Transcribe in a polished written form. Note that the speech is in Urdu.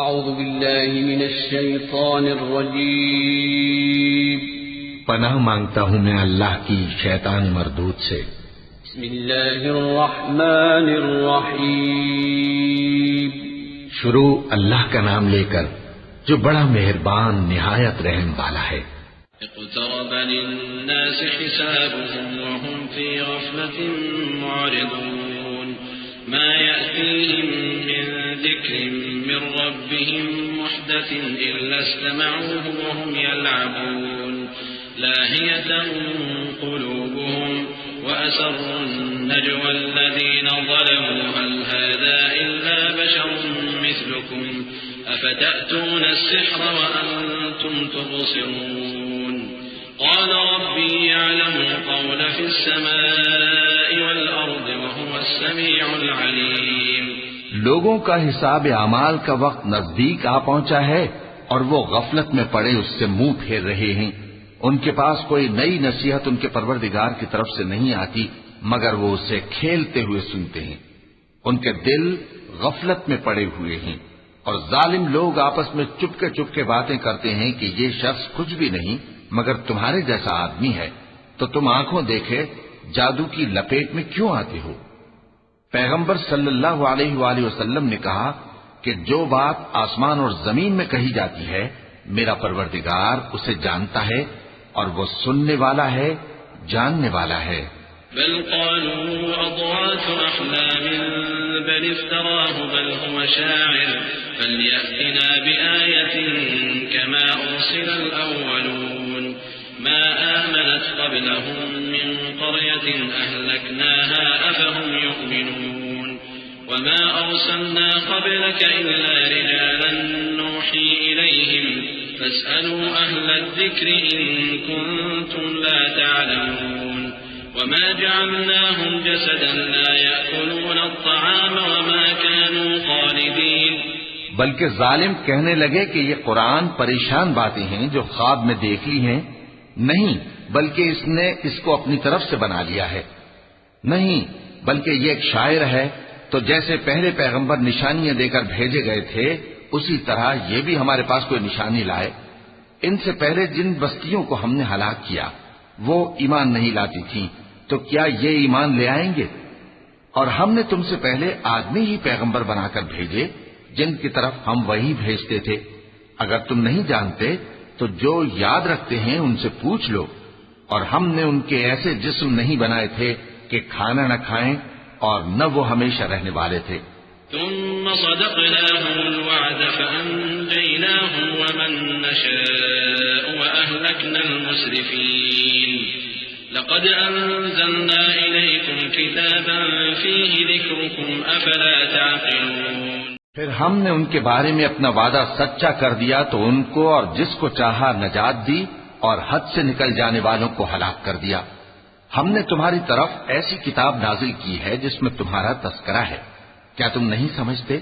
اعوذ باللہ من الشیطان الرجیم پناہ مانگتا ہوں میں اللہ کی شیطان مردود سے۔ بسم اللہ الرحمن الرحیم شروع اللہ کا نام لے کر جو بڑا مہربان نہایت رحم والا ہے۔ اقترب للناس حسابهم وهم في غفلة معرضون ما يأتيهم من ذكر من ربهم محدث إلا استمعوه وهم يلعبون لاهية قلوبهم وأسروا النجوى الذين ظلموا هل هذا إلا بشر مثلكم أفتأتون السحر وأنتم تبصرون قال ربي يعلم القول في السماء والأرض وهو السميع العليم۔ لوگوں کا حساب اعمال کا وقت نزدیک آ پہنچا ہے اور وہ غفلت میں پڑے اس سے منہ پھیر رہے ہیں۔ ان کے پاس کوئی نئی نصیحت ان کے پروردگار کی طرف سے نہیں آتی مگر وہ اسے کھیلتے ہوئے سنتے ہیں۔ ان کے دل غفلت میں پڑے ہوئے ہیں اور ظالم لوگ آپس میں چپکے باتیں کرتے ہیں کہ یہ شخص کچھ بھی نہیں مگر تمہارے جیسا آدمی ہے، تو تم آنکھوں دیکھے جادو کی لپیٹ میں کیوں آتے ہو؟ پیغمبر صلی اللہ علیہ وآلہ وسلم نے کہا کہ جو بات آسمان اور زمین میں کہی جاتی ہے میرا پروردگار اسے جانتا ہے اور وہ سننے والا ہے، جاننے والا ہے۔ بل قالوا اضغاث احلام بل افتراه بل هو شاعر فليأتنا بآية كما أرسل الأولون ما آمنت قبلهم من قرية أهلكناها أفهم يؤمنون وما أرسلنا قبلك إلا رجالا نوحي إليهم فاسألوا أهل الذكر إن كنتم لا تعلمون وما جعلناهم جسدا لا يأكلون الطعام وما كانوا خالدين۔ بلکہ ظالم کہنے لگے کہ یہ قرآن پریشان باتیں ہیں جو خواب میں دیکھ لی ہیں، نہیں بلکہ اس نے اس کو اپنی طرف سے بنا لیا ہے، نہیں بلکہ یہ ایک شاعر ہے۔ تو جیسے پہلے پیغمبر نشانیاں دے کر بھیجے گئے تھے اسی طرح یہ بھی ہمارے پاس کوئی نشانی لائے۔ ان سے پہلے جن بستیوں کو ہم نے ہلاک کیا وہ ایمان نہیں لاتی تھیں، تو کیا یہ ایمان لے آئیں گے؟ اور ہم نے تم سے پہلے آدمی ہی پیغمبر بنا کر بھیجے جن کی طرف ہم وہی بھیجتے تھے۔ اگر تم نہیں جانتے تو جو یاد رکھتے ہیں ان سے پوچھ لو۔ اور ہم نے ان کے ایسے جسم نہیں بنائے تھے کہ کھانا نہ کھائیں اور نہ وہ ہمیشہ رہنے والے تھے۔ ثم صدقناهم الوعد فأنجيناهم ومن نشاء وأهلكنا المسرفين لقد أنزلنا إليكم كتابا فيه ذكركم أفلا تعقلون۔ پھر ہم نے ان کے بارے میں اپنا وعدہ سچا کر دیا تو ان کو اور جس کو چاہا نجات دی اور حد سے نکل جانے والوں کو ہلاک کر دیا۔ ہم نے تمہاری طرف ایسی کتاب نازل کی ہے جس میں تمہارا تذکرہ ہے، کیا تم نہیں سمجھتے؟